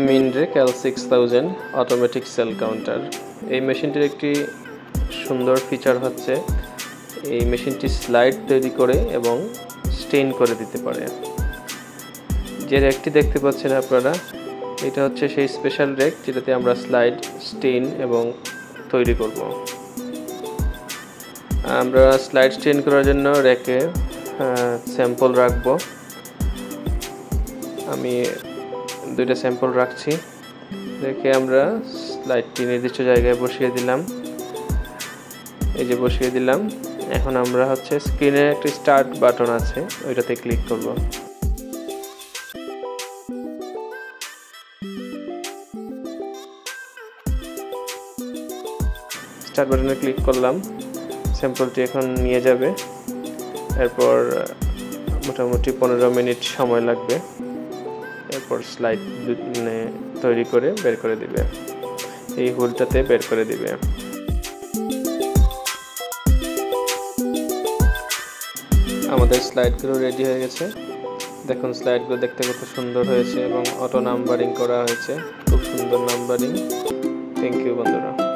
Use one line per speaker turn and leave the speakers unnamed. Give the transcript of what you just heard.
মিনরেক L6000 automatic sell counter. এই মেশিনটির একটি সুন্দর ফিচার হচ্ছে এই মেশিনটি স্লাইড তৈরি করে এবং স্টেইন করে দিতে পারে। যে রেকটি দেখতে পাচ্ছেন আপনারা, এটা হচ্ছে সেই স্পেশাল রেক যেটাতে আমরা স্লাইড, স্টেইন এবং তৈরি করব। আমরা স্লাইড স্টেইন করার জন্য রেকে স্যাম্পল রাখব। আমি দুইটা স্যাম্পল রাখছি। রেখে আমরা স্লাইডটি নির্দিষ্ট জায়গায় বসিয়ে দিলাম। এই যে বসিয়ে দিলাম। এখন আমরা হচ্ছে স্ক্রিনে একটি স্টার্ট বাটন আছে, ওইটাতে ক্লিক করব। স্টার্ট বাটনে ক্লিক করলাম। স্যাম্পলটি এখন নিয়ে যাবে। এরপর মোটামুটি 15 মিনিট সময় লাগবে। এরপর স্লাইড তৈরি করে বের করে দিবে, এই হোলটাতে বের করে দিবে। আমাদের স্লাইডগুলো রেডি হয়ে গেছে। দেখুন স্লাইডগুলো দেখতে কত সুন্দর হয়েছে এবং অটো নাম্বারিং করা হয়েছে, খুব সুন্দর নাম্বারিং। থ্যাংক ইউ বন্ধুরা।